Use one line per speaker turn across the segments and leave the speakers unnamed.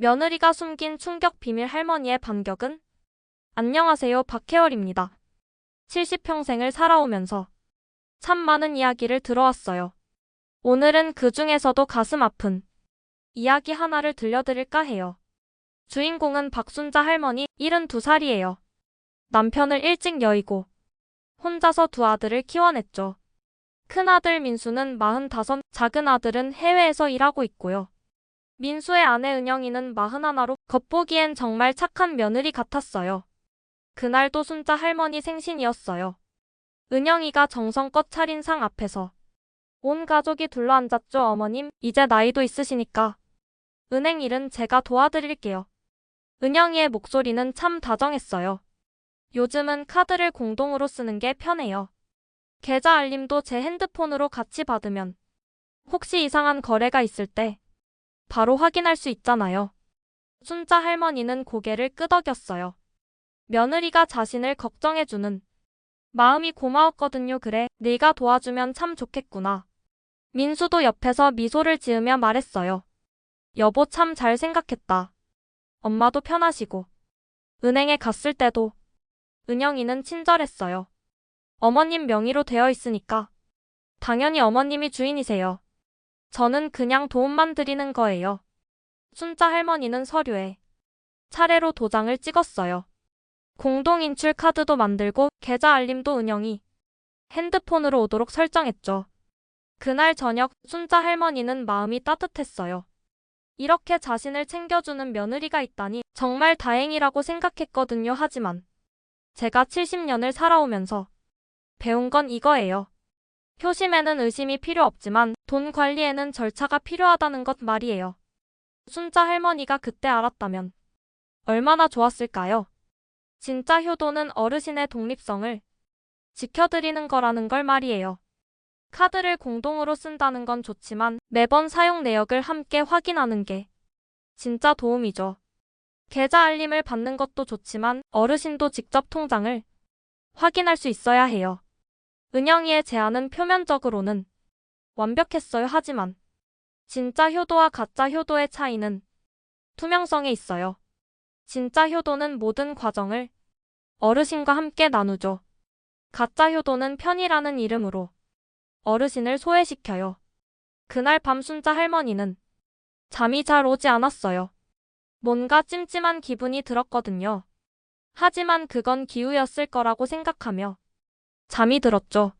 며느리가 숨긴 충격 비밀 할머니의 반격은? 안녕하세요, 박혜월입니다. 70평생을 살아오면서 참 많은 이야기를 들어왔어요. 오늘은 그 중에서도 가슴 아픈 이야기 하나를 들려드릴까 해요. 주인공은 박순자 할머니 72살이에요. 남편을 일찍 여의고 혼자서 두 아들을 키워냈죠. 큰아들 민수는 45, 작은 아들은 해외에서 일하고 있고요. 민수의 아내 은영이는 41로 겉보기엔 정말 착한 며느리 같았어요. 그날도 순자 할머니 생신이었어요. 은영이가 정성껏 차린 상 앞에서 온 가족이 둘러앉았죠. 어머님, 이제 나이도 있으시니까 은행 일은 제가 도와드릴게요. 은영이의 목소리는 참 다정했어요. 요즘은 카드를 공동으로 쓰는 게 편해요. 계좌 알림도 제 핸드폰으로 같이 받으면 혹시 이상한 거래가 있을 때 바로 확인할 수 있잖아요. 순자 할머니는 고개를 끄덕였어요. 며느리가 자신을 걱정해주는 마음이 고마웠거든요. 그래, 네가 도와주면 참 좋겠구나. 민수도 옆에서 미소를 지으며 말했어요. 여보 참 잘 생각했다. 엄마도 편하시고. 은행에 갔을 때도 은영이는 친절했어요. 어머님 명의로 되어 있으니까 당연히 어머님이 주인이세요. 저는 그냥 도움만 드리는 거예요. 순자 할머니는 서류에 차례로 도장을 찍었어요. 공동인출 카드도 만들고 계좌 알림도 은영이 핸드폰으로 오도록 설정했죠. 그날 저녁 순자 할머니는 마음이 따뜻했어요. 이렇게 자신을 챙겨주는 며느리가 있다니 정말 다행이라고 생각했거든요. 하지만 제가 70년을 살아오면서 배운 건 이거예요. 효심에는 의심이 필요 없지만 돈 관리에는 절차가 필요하다는 것 말이에요. 순자 할머니가 그때 알았다면 얼마나 좋았을까요? 진짜 효도는 어르신의 독립성을 지켜드리는 거라는 걸 말이에요. 카드를 공동으로 쓴다는 건 좋지만 매번 사용 내역을 함께 확인하는 게 진짜 도움이죠. 계좌 알림을 받는 것도 좋지만 어르신도 직접 통장을 확인할 수 있어야 해요. 은영이의 제안은 표면적으로는 완벽했어요. 하지만 진짜 효도와 가짜 효도의 차이는 투명성에 있어요. 진짜 효도는 모든 과정을 어르신과 함께 나누죠. 가짜 효도는 편이라는 이름으로 어르신을 소외시켜요. 그날 밤 순자 할머니는 잠이 잘 오지 않았어요. 뭔가 찜찜한 기분이 들었거든요. 하지만 그건 기우였을 거라고 생각하며 잠이 들었죠.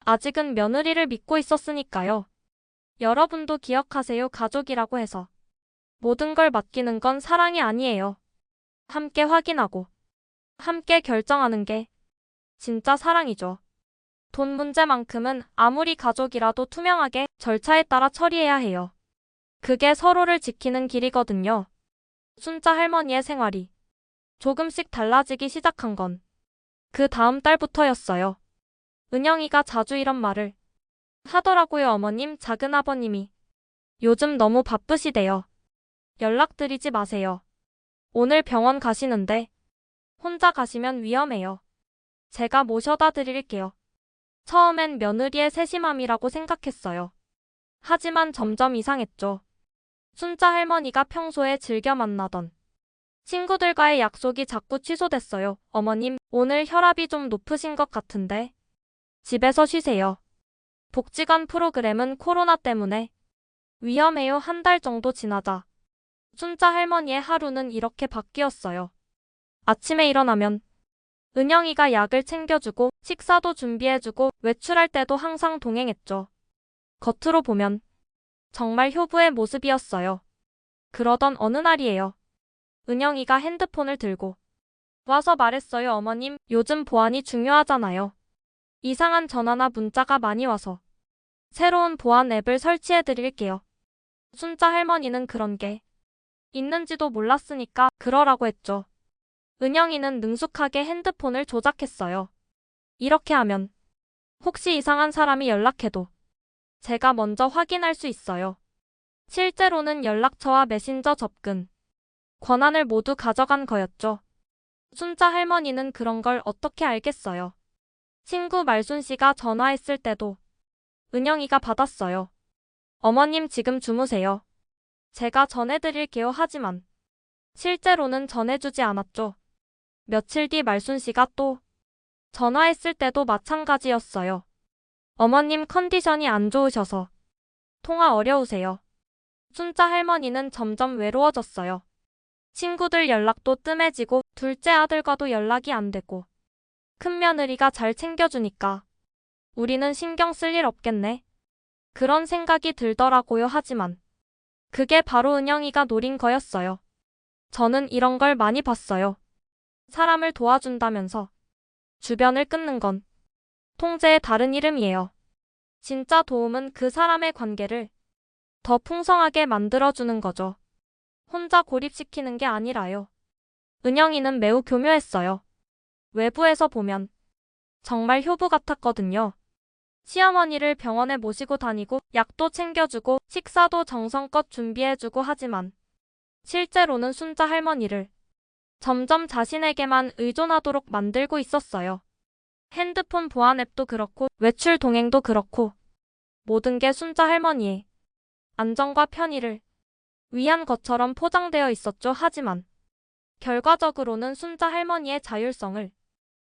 아직은 며느리를 믿고 있었으니까요. 여러분도 기억하세요. 가족이라고 해서 모든 걸 맡기는 건 사랑이 아니에요. 함께 확인하고 함께 결정하는 게 진짜 사랑이죠. 돈 문제만큼은 아무리 가족이라도 투명하게 절차에 따라 처리해야 해요. 그게 서로를 지키는 길이거든요. 순자 할머니의 생활이 조금씩 달라지기 시작한 건 그 다음 달부터였어요. 은영이가 자주 이런 말을 하더라고요. 어머님, 작은아버님이 요즘 너무 바쁘시대요. 연락드리지 마세요. 오늘 병원 가시는데 혼자 가시면 위험해요. 제가 모셔다 드릴게요. 처음엔 며느리의 세심함이라고 생각했어요. 하지만 점점 이상했죠. 순자 할머니가 평소에 즐겨 만나던 친구들과의 약속이 자꾸 취소됐어요. 어머님, 오늘 혈압이 좀 높으신 것 같은데 집에서 쉬세요. 복지관 프로그램은 코로나 때문에 위험해요. 한 달 정도 지나자 순자 할머니의 하루는 이렇게 바뀌었어요. 아침에 일어나면 은영이가 약을 챙겨주고 식사도 준비해주고 외출할 때도 항상 동행했죠. 겉으로 보면 정말 효부의 모습이었어요. 그러던 어느 날이에요. 은영이가 핸드폰을 들고 와서 말했어요. 어머님, 요즘 보안이 중요하잖아요. 이상한 전화나 문자가 많이 와서 새로운 보안 앱을 설치해 드릴게요. 순자 할머니는 그런 게 있는지도 몰랐으니까 그러라고 했죠. 은영이는 능숙하게 핸드폰을 조작했어요. 이렇게 하면 혹시 이상한 사람이 연락해도 제가 먼저 확인할 수 있어요. 실제로는 연락처와 메신저 접근 권한을 모두 가져간 거였죠. 순자 할머니는 그런 걸 어떻게 알겠어요. 친구 말순 씨가 전화했을 때도 은영이가 받았어요. 어머님 지금 주무세요. 제가 전해드릴게요 하지만 실제로는 전해주지 않았죠. 며칠 뒤 말순 씨가 또 전화했을 때도 마찬가지였어요. 어머님 컨디션이 안 좋으셔서 통화 어려우세요. 순자 할머니는 점점 외로워졌어요. 친구들 연락도 뜸해지고 둘째 아들과도 연락이 안 되고 큰며느리가 잘 챙겨주니까 우리는 신경 쓸 일 없겠네. 그런 생각이 들더라고요. 하지만 그게 바로 은영이가 노린 거였어요. 저는 이런 걸 많이 봤어요. 사람을 도와준다면서 주변을 끊는 건 통제의 다른 이름이에요. 진짜 도움은 그 사람의 관계를 더 풍성하게 만들어주는 거죠. 혼자 고립시키는 게 아니라요. 은영이는 매우 교묘했어요. 외부에서 보면 정말 효부 같았거든요. 시어머니를 병원에 모시고 다니고 약도 챙겨주고 식사도 정성껏 준비해주고 하지만 실제로는 순자 할머니를 점점 자신에게만 의존하도록 만들고 있었어요. 핸드폰 보안 앱도 그렇고 외출 동행도 그렇고 모든 게 순자 할머니의 안정과 편의를 위한 것처럼 포장되어 있었죠. 하지만 결과적으로는 순자 할머니의 자율성을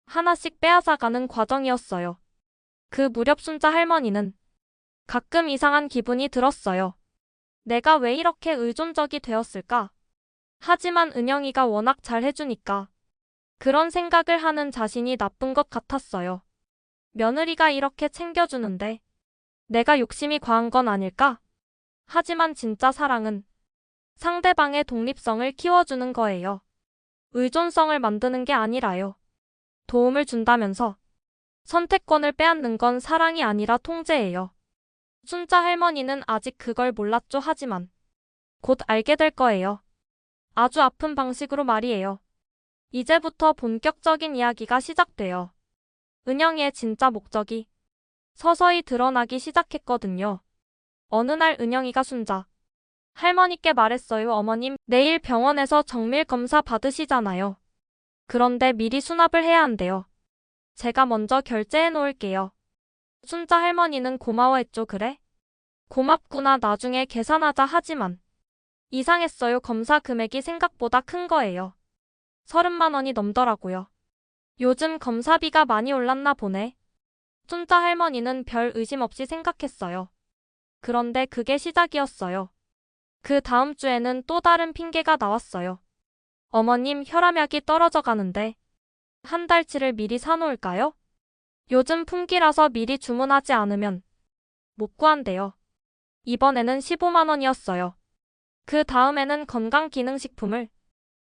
하나씩 빼앗아가는 과정이었어요. 그 무렵 순자 할머니는 가끔 이상한 기분이 들었어요. 내가 왜 이렇게 의존적이 되었을까? 하지만 은영이가 워낙 잘 해주니까 그런 생각을 하는 자신이 나쁜 것 같았어요. 며느리가 이렇게 챙겨주는데 내가 욕심이 과한 건 아닐까? 하지만 진짜 사랑은 상대방의 독립성을 키워주는 거예요. 의존성을 만드는 게 아니라요. 도움을 준다면서 선택권을 빼앗는 건 사랑이 아니라 통제예요. 순자 할머니는 아직 그걸 몰랐죠. 하지만 곧 알게 될 거예요. 아주 아픈 방식으로 말이에요. 이제부터 본격적인 이야기가 시작돼요. 은영이의 진짜 목적이 서서히 드러나기 시작했거든요. 어느 날 은영이가 순자 할머니께 말했어요. 어머님, 내일 병원에서 정밀 검사 받으시잖아요. 그런데 미리 수납을 해야 한대요. 제가 먼저 결제해 놓을게요. 순자 할머니는 고마워했죠. 그래? 고맙구나. 나중에 계산하자. 하지만 이상했어요. 검사 금액이 생각보다 큰 거예요. 30만 원이 넘더라고요. 요즘 검사비가 많이 올랐나 보네. 순자 할머니는 별 의심 없이 생각했어요. 그런데 그게 시작이었어요. 그 다음 주에는 또 다른 핑계가 나왔어요. 어머님, 혈압약이 떨어져 가는데 한 달치를 미리 사놓을까요? 요즘 품기라서 미리 주문하지 않으면 못 구한대요. 이번에는 15만 원이었어요. 그 다음에는 건강기능식품을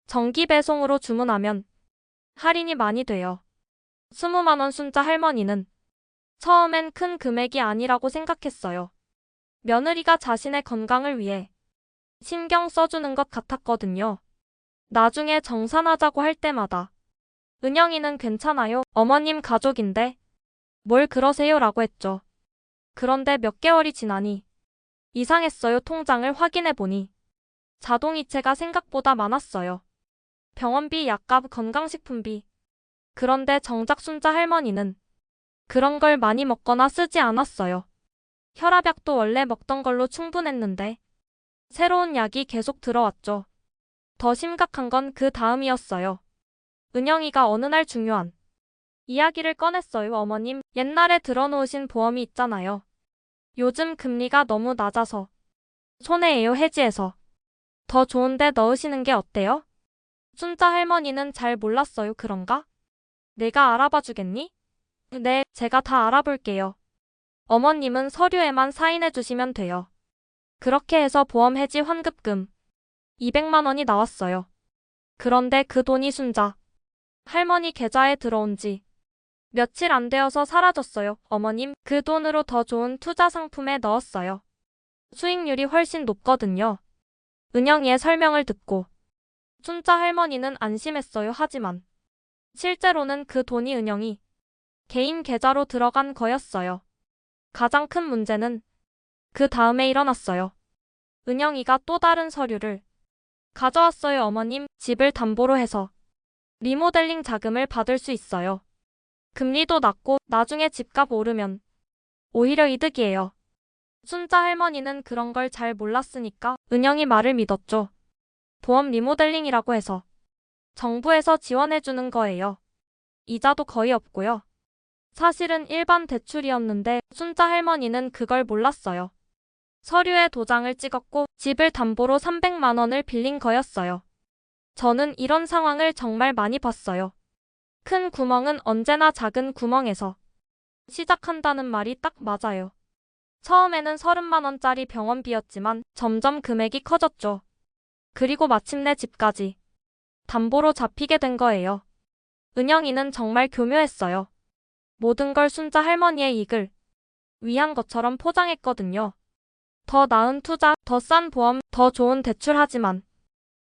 정기 배송으로 주문하면 할인이 많이 돼요. 20만 원. 순자 할머니는 처음엔 큰 금액이 아니라고 생각했어요. 며느리가 자신의 건강을 위해 신경 써주는 것 같았거든요. 나중에 정산하자고 할 때마다 은영이는 괜찮아요. 어머님 가족인데 뭘 그러세요? 라고 했죠. 그런데 몇 개월이 지나니 이상했어요. 통장을 확인해보니 자동이체가 생각보다 많았어요. 병원비, 약값, 건강식품비. 그런데 정작 순자 할머니는 그런 걸 많이 먹거나 쓰지 않았어요. 혈압약도 원래 먹던 걸로 충분했는데 새로운 약이 계속 들어왔죠. 더 심각한 건 그 다음이었어요. 은영이가 어느 날 중요한 이야기를 꺼냈어요. 어머님, 옛날에 들어놓으신 보험이 있잖아요. 요즘 금리가 너무 낮아서 손해예요. 해지해서 더 좋은데 넣으시는 게 어때요? 순자 할머니는 잘 몰랐어요. 그런가? 내가 알아봐 주겠니? 네, 제가 다 알아볼게요. 어머님은 서류에만 사인해 주시면 돼요. 그렇게 해서 보험 해지 환급금 200만 원이 나왔어요. 그런데 그 돈이 순자 할머니 계좌에 들어온 지 며칠 안 되어서 사라졌어요. 어머님, 그 돈으로 더 좋은 투자 상품에 넣었어요. 수익률이 훨씬 높거든요. 은영이의 설명을 듣고 순자 할머니는 안심했어요. 하지만 실제로는 그 돈이 은영이 개인 계좌로 들어간 거였어요. 가장 큰 문제는 그 다음에 일어났어요. 은영이가 또 다른 서류를 가져왔어요. 어머님, 집을 담보로 해서 리모델링 자금을 받을 수 있어요. 금리도 낮고 나중에 집값 오르면 오히려 이득이에요. 순자 할머니는 그런 걸 잘 몰랐으니까 은영이 말을 믿었죠. 보험 리모델링이라고 해서 정부에서 지원해주는 거예요. 이자도 거의 없고요. 사실은 일반 대출이었는데 순자 할머니는 그걸 몰랐어요. 서류에 도장을 찍었고 집을 담보로 300만 원을 빌린 거였어요. 저는 이런 상황을 정말 많이 봤어요. 큰 구멍은 언제나 작은 구멍에서 시작한다는 말이 딱 맞아요. 처음에는 30만 원짜리 병원비였지만 점점 금액이 커졌죠. 그리고 마침내 집까지 담보로 잡히게 된 거예요. 은영이는 정말 교묘했어요. 모든 걸 순자 할머니의 이익을 위한 것처럼 포장했거든요. 더 나은 투자, 더 싼 보험, 더 좋은 대출 하지만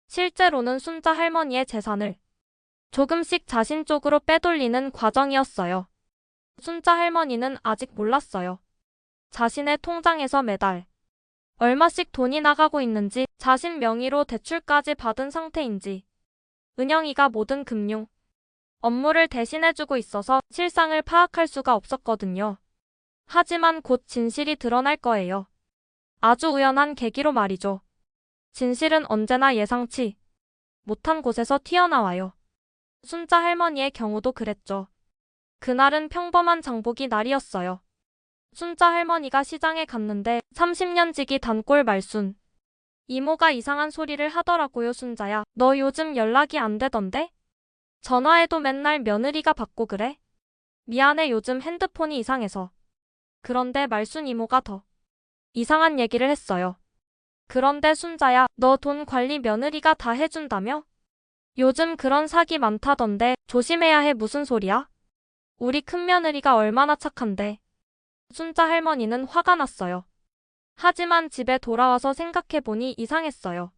실제로는 순자 할머니의 재산을 조금씩 자신 쪽으로 빼돌리는 과정이었어요. 순자 할머니는 아직 몰랐어요. 자신의 통장에서 매달 얼마씩 돈이 나가고 있는지, 자신 명의로 대출까지 받은 상태인지. 은영이가 모든 금융 업무를 대신해주고 있어서 실상을 파악할 수가 없었거든요. 하지만 곧 진실이 드러날 거예요. 아주 우연한 계기로 말이죠. 진실은 언제나 예상치 못한 곳에서 튀어나와요. 순자 할머니의 경우도 그랬죠. 그날은 평범한 장보기 날이었어요. 순자 할머니가 시장에 갔는데 30년 지기 단골 말순 이모가 이상한 소리를 하더라고요. 순자야, 너 요즘 연락이 안 되던데? 전화해도 맨날 며느리가 받고 그래? 미안해, 요즘 핸드폰이 이상해서. 그런데 말순 이모가 더 이상한 얘기를 했어요. 그런데 순자야, 너 돈 관리 며느리가 다 해준다며? 요즘 그런 사기 많다던데 조심해야 해. 무슨 소리야? 우리 큰며느리가 얼마나 착한데. 순자 할머니는 화가 났어요. 하지만 집에 돌아와서 생각해보니 이상했어요.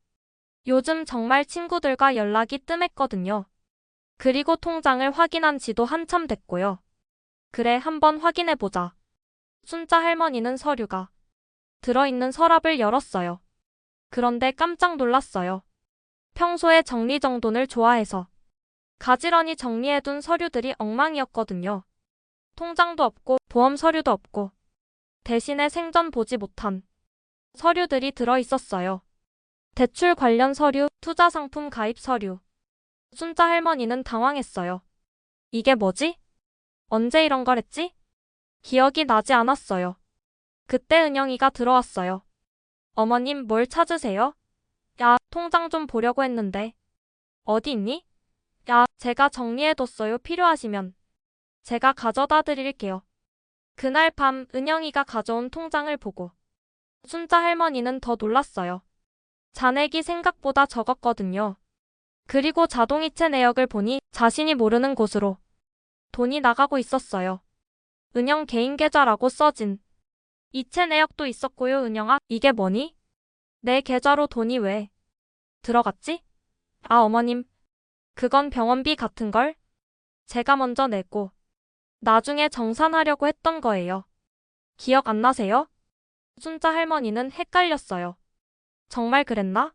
요즘 정말 친구들과 연락이 뜸했거든요. 그리고 통장을 확인한 지도 한참 됐고요. 그래, 한번 확인해보자. 순자 할머니는 서류가 들어있는 서랍을 열었어요. 그런데 깜짝 놀랐어요. 평소에 정리정돈을 좋아해서 가지런히 정리해둔 서류들이 엉망이었거든요. 통장도 없고 보험 서류도 없고 대신에 생전 보지 못한 서류들이 들어있었어요. 대출 관련 서류, 투자 상품 가입 서류. 순자 할머니는 당황했어요. 이게 뭐지? 언제 이런 걸 했지? 기억이 나지 않았어요. 그때 은영이가 들어왔어요. 어머님, 뭘 찾으세요? 야, 통장 좀 보려고 했는데. 어디 있니? 야, 제가 정리해뒀어요. 필요하시면 제가 가져다 드릴게요. 그날 밤 은영이가 가져온 통장을 보고 순자 할머니는 더 놀랐어요. 잔액이 생각보다 적었거든요. 그리고 자동이체 내역을 보니 자신이 모르는 곳으로 돈이 나가고 있었어요. 은영 개인 계좌라고 써진 이체 내역도 있었고요. 은영아, 이게 뭐니? 내 계좌로 돈이 왜 들어갔지? 아, 어머님, 그건 병원비 같은 걸 제가 먼저 내고 나중에 정산하려고 했던 거예요. 기억 안 나세요? 순자 할머니는 헷갈렸어요. 정말 그랬나?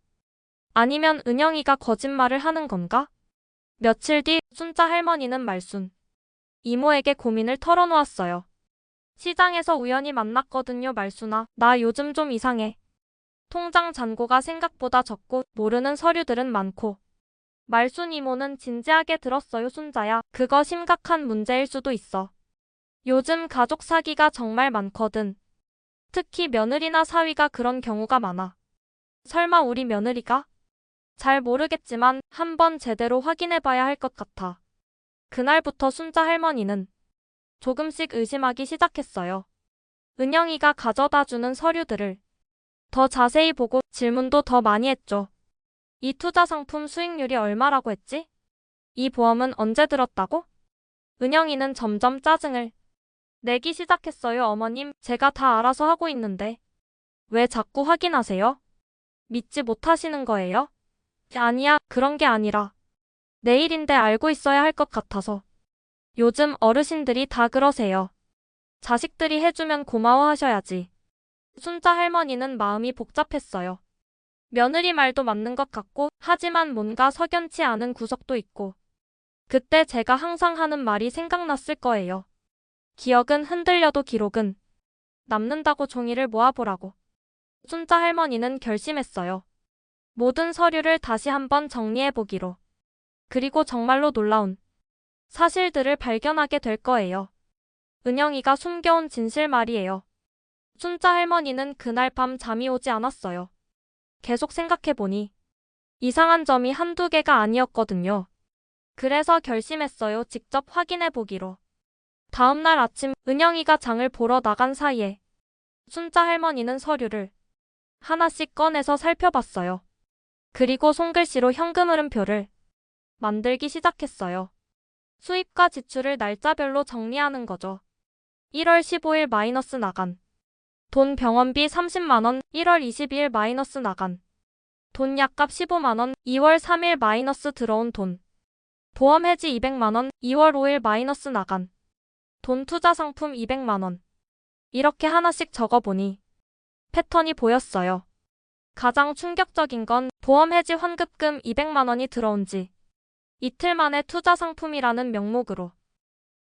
아니면 은영이가 거짓말을 하는 건가? 며칠 뒤 순자 할머니는 말순 이모에게 고민을 털어놓았어요. 시장에서 우연히 만났거든요. 말순아, 나 요즘 좀 이상해. 통장 잔고가 생각보다 적고 모르는 서류들은 많고. 말순 이모는 진지하게 들었어요. 순자야, 그거 심각한 문제일 수도 있어. 요즘 가족 사기가 정말 많거든. 특히 며느리나 사위가 그런 경우가 많아. 설마 우리 며느리가? 잘 모르겠지만 한번 제대로 확인해봐야 할 것 같아. 그날부터 순자 할머니는 조금씩 의심하기 시작했어요. 은영이가 가져다주는 서류들을 더 자세히 보고 질문도 더 많이 했죠. 이 투자 상품 수익률이 얼마라고 했지? 이 보험은 언제 들었다고? 은영이는 점점 짜증을 내기 시작했어요. 어머님, 제가 다 알아서 하고 있는데 왜 자꾸 확인하세요? 믿지 못하시는 거예요? 아니야, 그런 게 아니라 내일인데 알고 있어야 할 것 같아서. 요즘 어르신들이 다 그러세요. 자식들이 해주면 고마워하셔야지. 순자 할머니는 마음이 복잡했어요. 며느리 말도 맞는 것 같고 하지만 뭔가 석연치 않은 구석도 있고. 그때 제가 항상 하는 말이 생각났을 거예요. 기억은 흔들려도 기록은 남는다고 종이를 모아보라고. 순자 할머니는 결심했어요. 모든 서류를 다시 한번 정리해보기로. 그리고 정말로 놀라운 사실들을 발견하게 될 거예요. 은영이가 숨겨온 진실 말이에요. 순자 할머니는 그날 밤 잠이 오지 않았어요. 계속 생각해보니 이상한 점이 한두 개가 아니었거든요. 그래서 결심했어요. 직접 확인해보기로. 다음날 아침 은영이가 장을 보러 나간 사이에 순자 할머니는 서류를 하나씩 꺼내서 살펴봤어요. 그리고 손글씨로 현금 흐름표를 만들기 시작했어요. 수입과 지출을 날짜별로 정리하는 거죠. 1월 15일 마이너스 나간 돈 병원비 30만 원, 1월 22일 마이너스 나간 돈 약값 15만 원, 2월 3일 마이너스 들어온 돈 보험 해지 200만 원, 2월 5일 마이너스 나간 돈 투자 상품 200만 원. 이렇게 하나씩 적어보니 패턴이 보였어요. 가장 충격적인 건 보험 해지 환급금 200만 원이 들어온 지 이틀 만에 투자 상품이라는 명목으로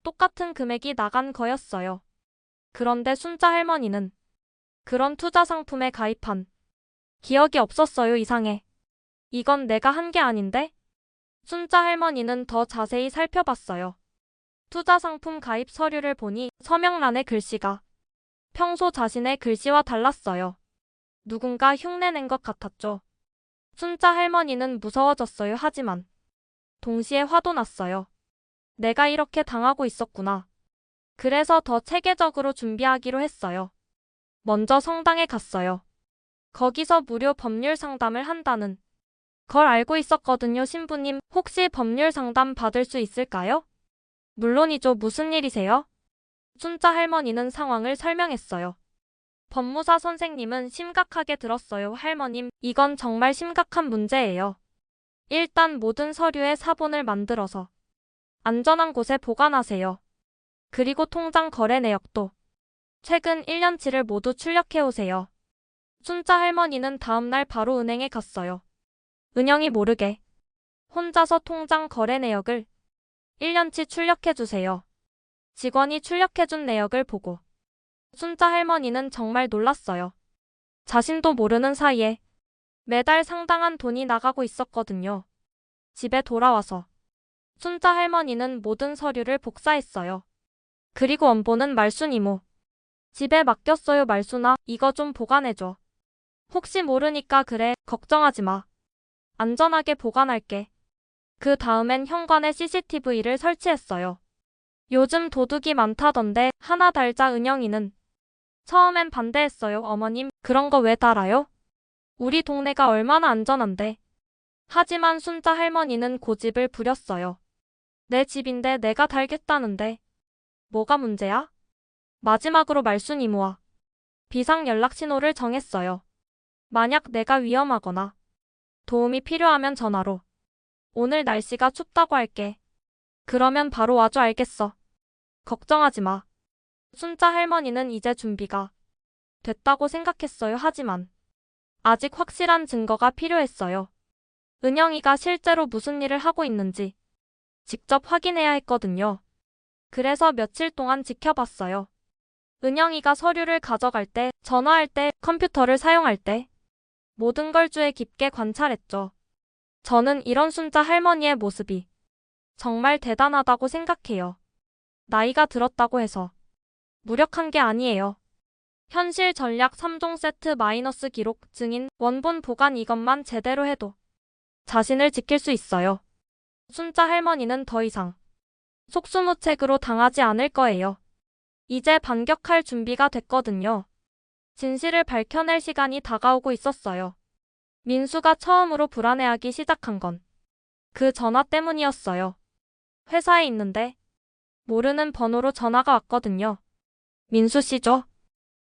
똑같은 금액이 나간 거였어요. 그런데 순자 할머니는 그런 투자 상품에 가입한 기억이 없었어요. 이상해. 이건 내가 한 게 아닌데? 순자 할머니는 더 자세히 살펴봤어요. 투자 상품 가입 서류를 보니 서명란의 글씨가 평소 자신의 글씨와 달랐어요. 누군가 흉내낸 것 같았죠. 순자 할머니는 무서워졌어요. 하지만 동시에 화도 났어요. 내가 이렇게 당하고 있었구나. 그래서 더 체계적으로 준비하기로 했어요. 먼저 성당에 갔어요. 거기서 무료 법률 상담을 한다는 걸 알고 있었거든요. 신부님, 혹시 법률 상담 받을 수 있을까요? 물론이죠. 무슨 일이세요? 순자 할머니는 상황을 설명했어요. 법무사 선생님은 심각하게 들었어요. 할머님, 이건 정말 심각한 문제예요. 일단 모든 서류의 사본을 만들어서 안전한 곳에 보관하세요. 그리고 통장 거래 내역도 최근 1년치를 모두 출력해오세요. 순자 할머니는 다음날 바로 은행에 갔어요. 은영이 모르게 혼자서 통장 거래 내역을 1년치 출력해주세요. 직원이 출력해준 내역을 보고 순자 할머니는 정말 놀랐어요. 자신도 모르는 사이에 매달 상당한 돈이 나가고 있었거든요. 집에 돌아와서 순자 할머니는 모든 서류를 복사했어요. 그리고 원본은 말순 이모 집에 맡겼어요. 말순아, 이거 좀 보관해줘. 혹시 모르니까 그래, 걱정하지 마. 안전하게 보관할게. 그 다음엔 현관에 CCTV를 설치했어요. 요즘 도둑이 많다던데 하나 달자. 은영이는 처음엔 반대했어요. 어머님, 그런 거 왜 달아요? 우리 동네가 얼마나 안전한데. 하지만 순자 할머니는 고집을 부렸어요. 내 집인데 내가 달겠다는데 뭐가 문제야? 마지막으로 말순 이모와 비상 연락 신호를 정했어요. 만약 내가 위험하거나 도움이 필요하면 전화로. 오늘 날씨가 춥다고 할게. 그러면 바로 와줘. 알겠어. 걱정하지 마. 순자 할머니는 이제 준비가 됐다고 생각했어요. 하지만 아직 확실한 증거가 필요했어요. 은영이가 실제로 무슨 일을 하고 있는지 직접 확인해야 했거든요. 그래서 며칠 동안 지켜봤어요. 은영이가 서류를 가져갈 때, 전화할 때, 컴퓨터를 사용할 때 모든 걸 주의 깊게 관찰했죠. 저는 이런 순자 할머니의 모습이 정말 대단하다고 생각해요. 나이가 들었다고 해서 무력한 게 아니에요. 현실 전략 3종 세트 마이너스 기록 증인 원본 보관 이것만 제대로 해도 자신을 지킬 수 있어요. 순자 할머니는 더 이상 속수무책으로 당하지 않을 거예요. 이제 반격할 준비가 됐거든요. 진실을 밝혀낼 시간이 다가오고 있었어요. 민수가 처음으로 불안해하기 시작한 건 그 전화 때문이었어요. 회사에 있는데 모르는 번호로 전화가 왔거든요. 민수 씨죠?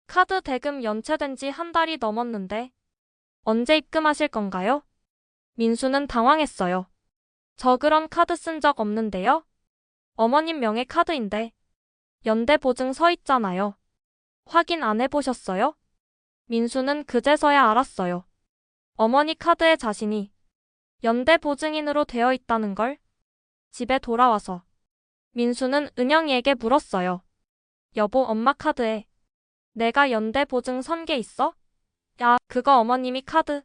카드 대금 연체된 지 한 달이 넘었는데 언제 입금하실 건가요? 민수는 당황했어요. 저 그런 카드 쓴 적 없는데요? 어머님 명의 카드인데 연대 보증 서 있잖아요. 확인 안 해보셨어요? 민수는 그제서야 알았어요. 어머니 카드에 자신이 연대 보증인으로 되어 있다는 걸. 집에 돌아와서 민수는 은영이에게 물었어요. 여보, 엄마 카드에 내가 연대 보증 선 게 있어? 야, 그거 어머님이 카드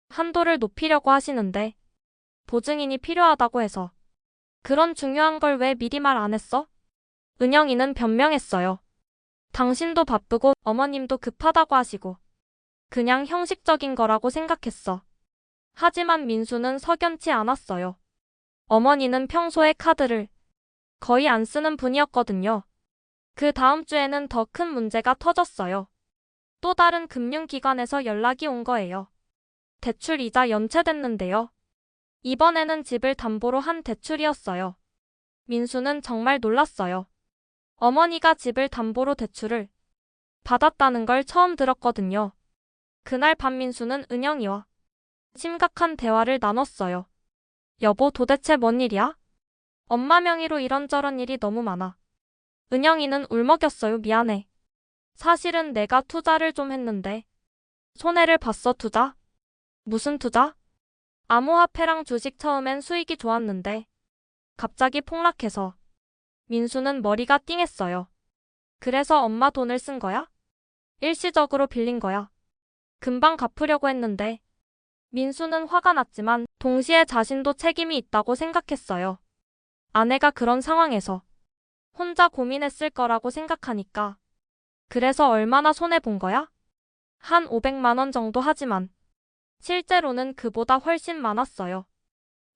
한도를 높이려고 하시는데 보증인이 필요하다고 해서. 그런 중요한 걸 왜 미리 말 안 했어? 은영이는 변명했어요. 당신도 바쁘고 어머님도 급하다고 하시고 그냥 형식적인 거라고 생각했어. 하지만 민수는 석연치 않았어요. 어머니는 평소에 카드를 거의 안 쓰는 분이었거든요. 그 다음 주에는 더 큰 문제가 터졌어요. 또 다른 금융기관에서 연락이 온 거예요. 대출 이자 연체됐는데요. 이번에는 집을 담보로 한 대출이었어요. 민수는 정말 놀랐어요. 어머니가 집을 담보로 대출을 받았다는 걸 처음 들었거든요. 그날 밤 민수는 은영이와 심각한 대화를 나눴어요. 여보, 도대체 뭔 일이야? 엄마 명의로 이런저런 일이 너무 많아. 은영이는 울먹였어요. 미안해. 사실은 내가 투자를 좀 했는데 손해를 봤어. 투자? 무슨 투자? 암호화폐랑 주식 처음엔 수익이 좋았는데 갑자기 폭락해서. 민수는 머리가 띵했어요. 그래서 엄마 돈을 쓴 거야? 일시적으로 빌린 거야. 금방 갚으려고 했는데. 민수는 화가 났지만 동시에 자신도 책임이 있다고 생각했어요. 아내가 그런 상황에서 혼자 고민했을 거라고 생각하니까. 그래서 얼마나 손해본 거야? 한 500만 원 정도 하지만 실제로는 그보다 훨씬 많았어요.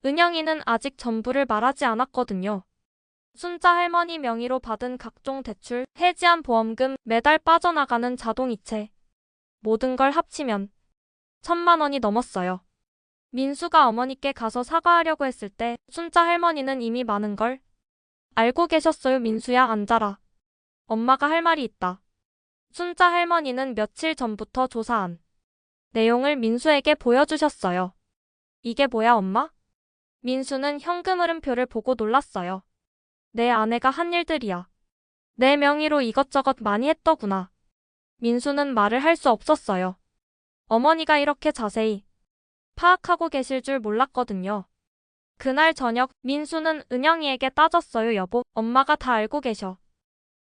은영이는 아직 전부를 말하지 않았거든요. 순자 할머니 명의로 받은 각종 대출, 해지한 보험금, 매달 빠져나가는 자동이체. 모든 걸 합치면 1,000만 원이 넘었어요. 민수가 어머니께 가서 사과하려고 했을 때 순자 할머니는 이미 많은 걸 알고 계셨어요. 민수야, 앉아라. 엄마가 할 말이 있다. 순자 할머니는 며칠 전부터 조사한 내용을 민수에게 보여주셨어요. 이게 뭐야, 엄마? 민수는 현금 흐름표를 보고 놀랐어요. 내 아내가 한 일들이야. 내 명의로 이것저것 많이 했더구나. 민수는 말을 할 수 없었어요. 어머니가 이렇게 자세히 파악하고 계실 줄 몰랐거든요. 그날 저녁 민수는 은영이에게 따졌어요. 여보, 엄마가 다 알고 계셔.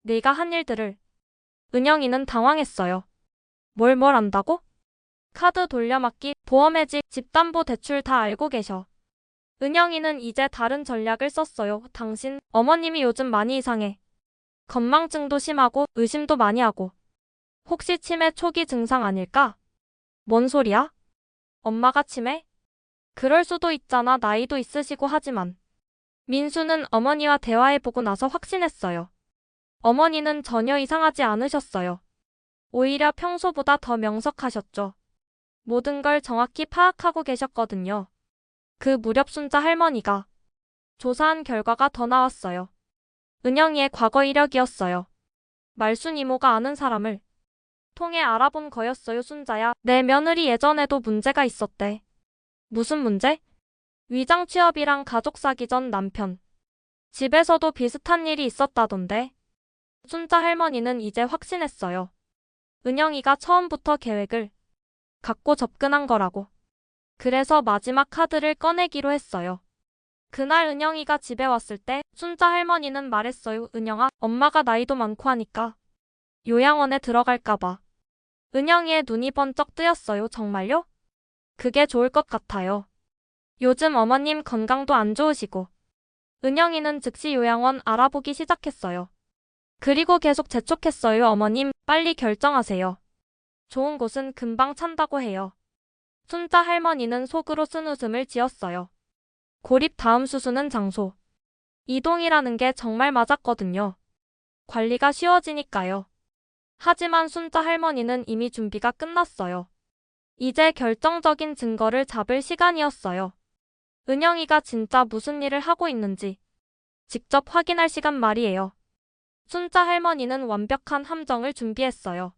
네가 한 일들을. 은영이는 당황했어요. 뭘 안다고? 카드 돌려막기, 보험 해지, 집담보대출 다 알고 계셔. 은영이는 이제 다른 전략을 썼어요. 당신, 어머님이 요즘 많이 이상해. 건망증도 심하고 의심도 많이 하고. 혹시 치매 초기 증상 아닐까? 뭔 소리야? 엄마가 치매? 그럴 수도 있잖아. 나이도 있으시고 하지만. 민수는 어머니와 대화해보고 나서 확신했어요. 어머니는 전혀 이상하지 않으셨어요. 오히려 평소보다 더 명석하셨죠. 모든 걸 정확히 파악하고 계셨거든요. 그 무렵 순자 할머니가 조사한 결과가 더 나왔어요. 은영이의 과거 이력이었어요. 말순 이모가 아는 사람을 통해 알아본 거였어요. 순자야, 내 며느리 예전에도 문제가 있었대. 무슨 문제? 위장 취업이랑 가족 사기 전 남편. 집에서도 비슷한 일이 있었다던데. 순자 할머니는 이제 확신했어요. 은영이가 처음부터 계획을 갖고 접근한 거라고. 그래서 마지막 카드를 꺼내기로 했어요. 그날 은영이가 집에 왔을 때 순자 할머니는 말했어요. 은영아, 엄마가 나이도 많고 하니까 요양원에 들어갈까봐. 은영이의 눈이 번쩍 뜨였어요. 정말요? 그게 좋을 것 같아요. 요즘 어머님 건강도 안 좋으시고. 은영이는 즉시 요양원 알아보기 시작했어요. 그리고 계속 재촉했어요. 어머님, 빨리 결정하세요. 좋은 곳은 금방 찬다고 해요. 순자 할머니는 속으로 쓴웃음을 지었어요. 고립 다음 수수는 장소. 이동이라는 게 정말 맞았거든요. 관리가 쉬워지니까요. 하지만 순자 할머니는 이미 준비가 끝났어요. 이제 결정적인 증거를 잡을 시간이었어요. 은영이가 진짜 무슨 일을 하고 있는지 직접 확인할 시간 말이에요. 순자 할머니는 완벽한 함정을 준비했어요.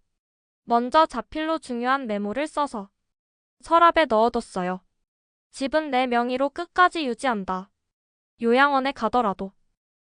먼저 자필로 중요한 메모를 써서 서랍에 넣어뒀어요. 집은 내 명의로 끝까지 유지한다. 요양원에 가더라도